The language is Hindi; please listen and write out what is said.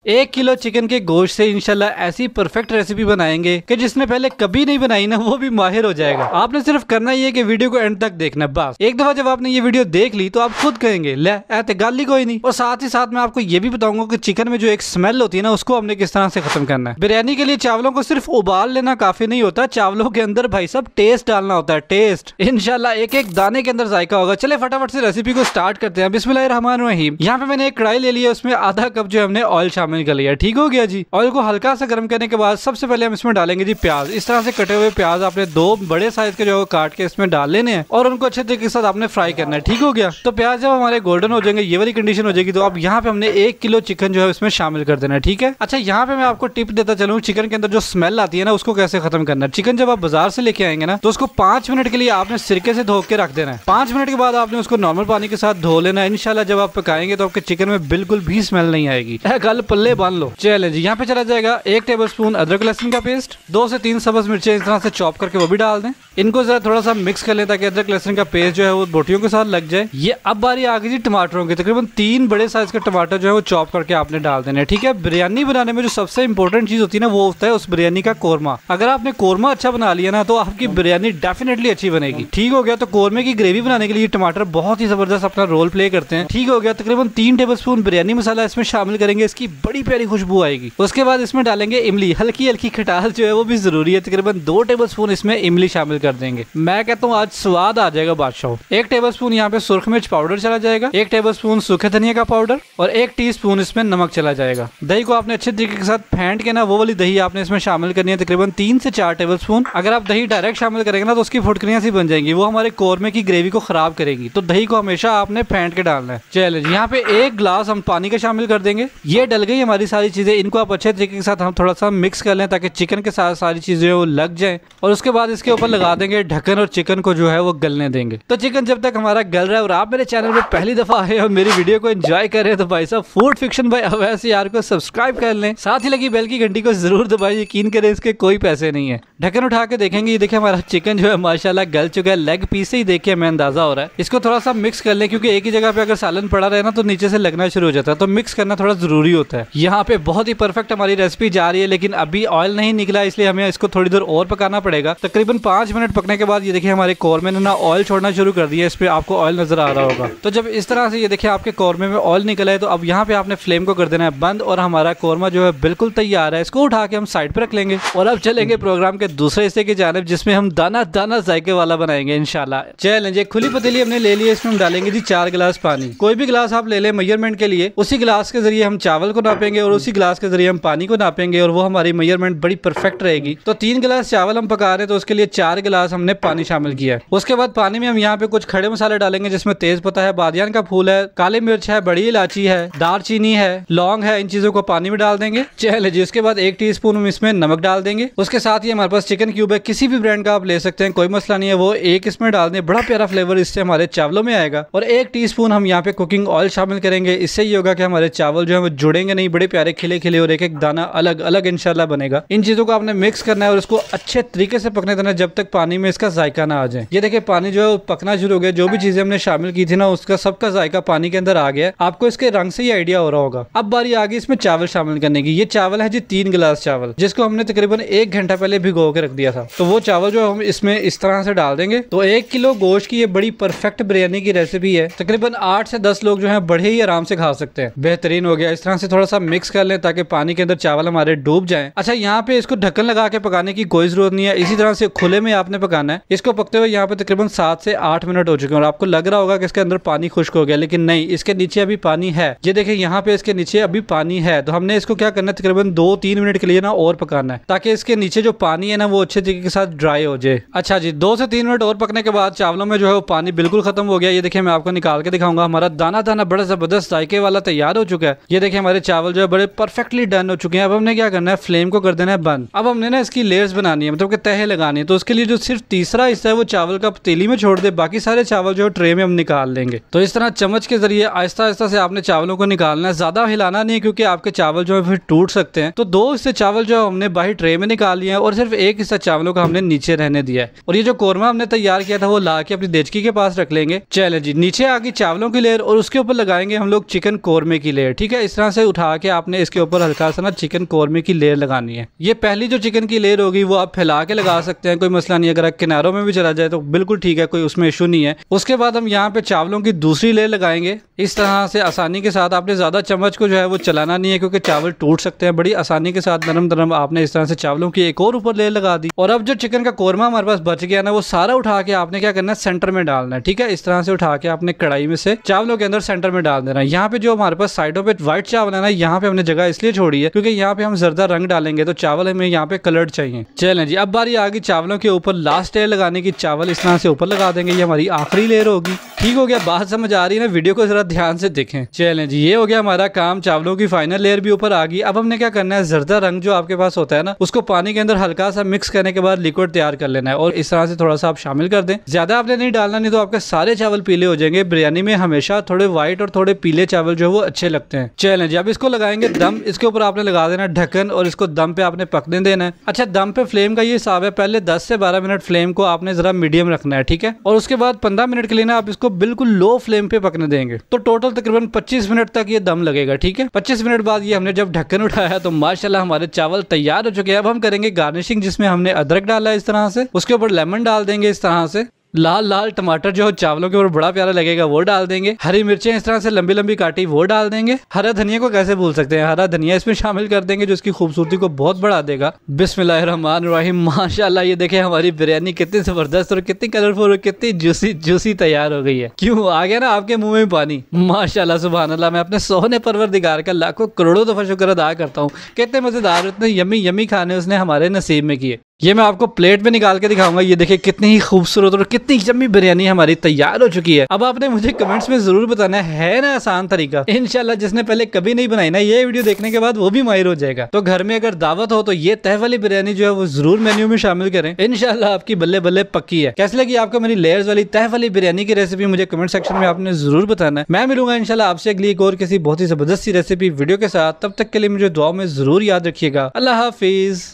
1 किलो चिकन के गोश्त से इंशाल्लाह ऐसी परफेक्ट रेसिपी बनाएंगे कि जिसने पहले कभी नहीं बनाई ना वो भी माहिर हो जाएगा। आपने सिर्फ करना ही है कि वीडियो को एंड तक देखना। बस एक दफा जब आपने ये वीडियो देख ली तो आप खुद कहेंगे ले ऐते गाली कोई नहीं। और साथ ही साथ मैं आपको ये भी बताऊंगा कि चिकन में जो एक स्मेल होती है ना उसको हमने किस तरह से खत्म करना है। बिरयानी के लिए चावलों को सिर्फ उबाल लेना काफी नहीं होता, चावलों के अंदर भाई साहब टेस्ट डालना होता है। टेस्ट इंशाल्लाह एक एक दाने के अंदर जायका होगा। चले फटाफट से रेसिपी को स्टार्ट करते हैं। बिस्मिल्लाहिर्रहमानिर्रहीम। यहाँ पे मैंने एक कढ़ाई ले लिया, उसमें आधा कप जो हमने ऑयल शामिल कर लिया। ठीक हो गया जी। ऑयल को हल्का सा गर्म करने के बाद सबसे पहले हम इसमें डालेंगे जी प्याज। इस तरह से कटे हुए प्याज आपने 2 बड़े साइज के जो काट के इसमें डाल लेने हैं और उनको अच्छे तरीके के साथ आपने फ्राई करना है। ठीक हो गया। तो प्याज जब हमारे गोल्डन हो जाएंगे, ये वाली कंडीशन हो जाएगी, तो अब यहाँ पे हमने 1 किलो चिकन जो है इसमें शामिल कर देना है। ठीक है। अच्छा, यहाँ पे मैं आपको टिप देता चलूँ, चिकन के अंदर जो स्मेल आती है ना उसको कैसे खत्म करना है। चिकन जब आप बाजार से लेके आएंगे ना तो उसको 5 मिनट के लिए आपने सिरके से धो के रख देना है। 5 मिनट के बाद आपने उसको नॉर्मल पानी के साथ धो लेना है। इंशाल्लाह जब आप पकाएंगे तो आपके चिकन में बिल्कुल भी स्मेल नहीं आएगी। गल पल्ले बांध लो। चले जी। यहाँ पे चला जाएगा 1 टेबलस्पून अदरक लहसुन का पेस्ट, 2 से 3 सब्ज मिर्चें इस तरह से चॉप करके वो भी डाल दें। इनको जरा थोड़ा सा मिक्स कर लें ताकि अदरक लहसुन का पेस्ट जो है वो बोटियों के साथ लग जाए। ये अब बारी आ गई जी टमाटरों की। तकरीबन 3 बड़े साइज के टमाटर जो है वो चॉप करके आपने डाल देने। ठीक है। बिरयानी बनाने में जो सबसे इंपॉर्टेंट चीज होती है ना वो होता है उस बिरयानी का कोरमा। अगर आपने कोरमा अच्छा बना लिया ना तो आपकी बिरयानी डेफिनेटली अच्छी बनेगी। ठीक हो गया। तो कोरमे की ग्रेवी बनाने के लिए टमाटर बहुत ही जबरदस्त अपना रोल प्ले करते हैं। ठीक हो गया। तकरीबन 3 टेबलस्पून बिरयानी मसाला इसमें शामिल करेंगे, इसकी बड़ी प्यारी खुशबू आएगी। उसके बाद इसमें डालेंगे इमली। हल्की हल्की खटास जो है वो भी जरूरी है। तकरीबन 2 टेबलस्पून इसमें इमली शामिल कर देंगे। मैं कहता हूँ आज स्वाद आ जाएगा बादशाह। 1 टेबलस्पून यहाँ पे सुर्ख मिर्च पाउडर चला जाएगा, 1 टेबलस्पून सूखे धनिया का पाउडर और 1 टीस्पून इसमें नमक चला जाएगा। दही को आपने अच्छे तरीके के साथ फेंट के ना वो वाली दही आपने इसमें शामिल करनी है, तकरीबन 3 से 4 टेबलस्पून। अगर आप दही डायरेक्ट शामिल करेंगे ना तो उसकी फुटकरियां सी बन जाएंगी, वो हमारे कोरमे की ग्रेवी को खराब करेगी। तो दही को हमेशा आपने फेंट के डालना है। चलिए यहाँ पे 1 गिलास हम पानी का शामिल कर देंगे। ये डल गई हमारी सारी चीजें, इनको आप अच्छे तरीके के साथ हम थोड़ा सा मिक्स कर लें ताकि चिकन के साथ सारी चीजें वो लग जाए। और उसके बाद इसके ऊपर लगा देंगे ढक्कन और चिकन को जो है वो गलने देंगे। तो चिकन जब तक हमारा गल रहा है और आप मेरे चैनल पे पहली दफा आए और मेरी वीडियो को एंजॉय कर रहे हैं तो भाई साहब फूड फिक्शन भाई अवैस यार को सब्सक्राइब कर लें, साथ ही लगी बेल की घंटी को जरूर दबाइए। यकीन करें इसके कोई पैसे नहीं है। ढक्कन उठा के देखेंगे, ये देखिए हमारा चिकन जो है माशाल्लाह गल चुका है। लेग पीस से ही देखिए हमें अंदाजा हो रहा है। इसको थोड़ा सा मिक्स कर लें क्योंकि एक ही जगह पे अगर सालन पड़ा रहे ना तो नीचे से लगना शुरू हो जाता है, तो मिक्स करना थोड़ा जरूरी होता है। यहाँ पे बहुत ही परफेक्ट हमारी रेसिपी जा रही है, लेकिन अभी ऑयल नहीं निकला इसलिए हमें इसको थोड़ी देर और पकाना पड़ेगा। तकरीबन 5 मिनट पकने के बाद ये देखिए हमारे कोरमे ने ना ऑयल छोड़ना शुरू कर दिया। इस पे आपको ऑयल नजर आ रहा होगा। तो जब इस तरह से ये देखिए आपके कोरमे में ऑयल निकला है तो अब यहाँ पे आपने फ्लेम को कर देना है बंद और हमारा कोरमा जो है बिल्कुल तैयार है। इसको उठा के हम साइड पे रख लेंगे और अब चलेंगे प्रोग्राम के दूसरे हिस्से की जानिब जिसमें हम दाना दाना जायके वाला बनाएंगे इंशाल्लाह। चलें, खुली पतीली हमने ले ली है, इसमें हम डालेंगे जी 4 गिलास पानी। कोई भी गिलास आप ले लें मेजरमेंट के लिए, उसी गिलास के जरिए हम चावल को नापेंगे और उसी गिलास के जरिए हम पानी को नापेंगे और वो हमारी मेजरमेंट बड़ी परफेक्ट रहेगी। तो 3 गिलास चावल हम पका रहे हैं तो उसके लिए 4 गिलास हमने पानी शामिल किया है। उसके बाद पानी में हम यहाँ पे कुछ खड़े मसाले डालेंगे जिसमें तेज पत्ता है, बादियान का फूल है, काली मिर्च है, बड़ी इलायची है, दालचीनी है, लौंग है। इन चीजों को पानी में डाल देंगे। चलिए जी। उसके बाद 1 टीस्पून हम इसमें नमक डाल देंगे। उसके साथ ही हमारे पास चिकन क्यूब है, किसी भी ब्रांड का आप ले सकते हैं, कोई मसला नहीं है, वो 1 इसमें डाल दें। बड़ा प्यारा फ्लेवर इससे हमारे चावलों में आएगा। और 1 टीस्पून हम यहाँ पे कुकिंग ऑयल शामिल करेंगे। इससे ये होगा कि हमारे चावल जो है वो जुड़ेंगे नहीं, बड़े प्यारे खिले खिले और एक एक दाना अलग अलग इंशाल्लाह बनेगा। इन चीजों को आपने मिक्स करना है और इसको अच्छे तरीके से पकने देना जब तक पानी में इसका जायका ना आ जाए। ये देखिए पानी जो है वो पकना शुरू हो गया। जो भी चीजें हमने शामिल की थी ना उसका सबका जायका पानी के अंदर आ गया। आपको इसके रंग से ही आइडिया हो रहा होगा। अब बारी आ गई इसमें चावल शामिल करने की। ये चावल है जी 3 गिलास चावल, जिसको हमने तकरीबन 1 घंटा पहले भिगो के रख दिया था। तो वो चावल जो हम इसमें इस तरह से डाल देंगे। तो 1 किलो गोश्त की ये बड़ी परफेक्ट बिरयानी की रेसिपी है। तकरीबन 8 से 10 लोग जो है बड़े ही आराम से खा सकते हैं। बेहतरीन हो गया। इस तरह से थोड़ा सा मिक्स कर लें ताकि पानी के अंदर चावल हमारे डूब जाएं। अच्छा, यहाँ पे इसको ढक्कन लगा के पकाने की कोई जरूरत नहीं है, इसी तरह से खुले में आपने पकाना है। इसको पकते हुए यहाँ पे तकरीबन 7 से 8 मिनट हो चुके हैं और आपको लग रहा होगा कि इसके अंदर पानी खुश्क हो गया, लेकिन नहीं, इसके नीचे अभी पानी है। ये देखिए यहाँ पे इसके नीचे अभी पानी है। तो हमने इसको क्या करना है, तकरीबन 2-3 मिनट के लिए ना और पकाना है ताकि इसके नीचे जो पानी है ना वो अच्छे तरीके के साथ ड्राई हो जाए। अच्छा जी, 2 से 3 मिनट और पकने के बाद चावलों में जो है वो पानी बिल्कुल खत्म हो गया। ये देखिए मैं आपको निकाल के दिखाऊंगा। हमारा दाना दाना बड़ा जबरदस्त जायके वाला तैयार हो चुका है। ये देखिए हमारे चावल जो है बड़े परफेक्टली डन हो चुके हैं। अब हमने क्या करना है, फ्लेम को कर देना है बंद। अब हमने ना इसकी लेयर्स बनानी है, मतलब कि तह लगानी है। तो उसके लिए जो सिर्फ तीसरा हिस्सा है वो चावल का पतीली में छोड़ दे, बाकी सारे चावल जो ट्रे में हम निकाल लेंगे। तो इस तरह चम्मच के जरिए आहिस्ता आहिस्ता से आपने चावलों को निकालना है, ज्यादा हिलाना नहीं क्योंकि आपके चावल जो है फिर टूट सकते हैं। तो 2 हिस्से चावल जो हमने बाहर ट्रे में निकाल लिए हैं और सिर्फ 1 हिस्सा चावलों का हमने नीचे रहने दिया है। और ये जो कोरमा हमने तैयार किया था वो ला के अपनी देचकी के पास रख लेंगे। चले जी, नीचे आ गई चावलों की लेयर और उसके ऊपर लगाएंगे हम लोग चिकन कोरमे की लेयर। ठीक है, इस तरह से उठा उठा के आपने इसके ऊपर हल्का सा ना चिकन कोरमे की लेयर लगानी है। ये पहली जो चिकन की लेयर होगी वो आप फैला के लगा सकते हैं, कोई मसला नहीं। अगर किनारों में भी चला जाए तो बिल्कुल ठीक है, कोई उसमें इशू नहीं है। उसके बाद हम यहाँ पे चावलों की दूसरी लेयर लगाएंगे इस तरह से आसानी के साथ। आपने ज्यादा चम्मच को जो है वो चलाना नहीं है क्योंकि चावल टूट सकते हैं। बड़ी आसानी के साथ नरम नरम आपने इस तरह से चावलों की एक और ऊपर लेयर लगा दी। और अब जो चिकन का कोरमा हमारे पास बच गया ना, वो सारा उठा के आपने क्या करना है, सेंटर में डालना है। ठीक है, इस तरह से उठा के आपने कढ़ाई में से चावलों के अंदर सेंटर में डाल देना है। यहाँ पे जो हमारे पास साइडों पे व्हाइट चावल है ना, यहाँ पे हमने जगह इसलिए छोड़ी है क्योंकि यहाँ पे हम जर्दा रंग डालेंगे तो चावल हमें यहाँ पे कलर्ड चाहिए। चलें जी, अब बारी आ गई चावलों के ऊपर लास्ट लेयर लगाने की। चावल इस तरह से ऊपर लगा देंगे, ये हमारी आखिरी लेयर होगी। ठीक हो गया, बात समझ आ रही है ना? वीडियो को जरा ध्यान से देखें। चलें जी, ये हो गया हमारा काम। चावलों की फाइनल लेयर भी ऊपर आ गई। अब हमने क्या करना है, जर्दा रंग जो आपके पास होता है ना, उसको पानी के अंदर हल्का सा मिक्स करने के बाद लिक्विड तैयार कर लेना है और इस तरह से थोड़ा सा आप शामिल कर दें। ज्यादा आपने नहीं डालना, नहीं तो आपके सारे चावल पीले हो जाएंगे। बिरयानी में हमेशा थोड़े व्हाइट और थोड़े पीले चावल जो है वो अच्छे लगते हैं। चलें जी, अब इसको लगाएंगे दम। इसके ऊपर आपने लगा देना ढक्कन और इसको दम पे आपने पकने देना है। अच्छा, दम पे फ्लेम का ये हिसाब है, पहले 10 से 12 मिनट फ्लेम को आपने जरा मीडियम रखना है। ठीक है, और उसके बाद 15 मिनट के लिए ना आप इसको बिल्कुल लो फ्लेम पे पकने देंगे। तो टोटल तकरीबन 25 मिनट तक ये दम लगेगा। ठीक है, 25 मिनट बाद ये हमने जब ढक्कन उठाया तो माशाल्लाह हमारे चावल तैयार हो चुके हैं। अब हम करेंगे गार्निशिंग, जिसमें हमने अदरक डाला है इस तरह से, उसके ऊपर लेमन डाल देंगे इस तरह से, लाल लाल टमाटर जो चावलों के ऊपर बड़ा प्यारा लगेगा वो डाल देंगे, हरी मिर्चें इस तरह से लंबी लंबी काटी वो डाल देंगे, हरा धनिया को कैसे भूल सकते हैं, हरा धनिया इसमें शामिल कर देंगे जो इसकी खूबसूरती को बहुत बढ़ा देगा। बिस्मिल्लाहिर्रहमानिर्रहीम। माशाल्लाह ये देखें हमारी बिरयानी कितनी जबरदस्त और कितनी कलरफुल और कितनी जूसी जूसी तैयार हो गई है। क्यों आ गया ना आपके मुंह में पानी? माशाल्लाह सुभान अल्लाह। मैं अपने सोहने परवरदिगार का लाखों करोड़ों दफा शुक्र अदा करता हूँ। कितने मजेदार, इतने यमी यमी खाने उसने हमारे नसीब में किए। ये मैं आपको प्लेट में निकाल के दिखाऊंगा। ये देखिए कितनी ही खूबसूरत और कितनी यम्मी बिरयानी हमारी तैयार हो चुकी है। अब आपने मुझे कमेंट्स में जरूर बताना है ना आसान तरीका। इंशाल्लाह जिसने पहले कभी नहीं बनाई ना, ये वीडियो देखने के बाद वो भी माहिर हो जाएगा। तो घर में अगर दावत हो तो ये तह वाली बिरयानी जो है वो जरूर मेन्यू में शामिल करें। इंशाल्लाह आपकी बल्ले बल्ले पक्की है। कैसे लगी आपको मेरी लेयर्स वाली तह वाली बिरयानी की रेसिपी? मुझे कमेंट सेक्शन में आपने जरूर बताना है। मैं मिलूंगा इंशाल्लाह आपसे अगली एक और किसी बहुत ही जबरदस्त रेसिपी वीडियो के साथ। तब तक के लिए मुझे दुआ में जरूर याद रखिएगा। अल्लाह हाफिज।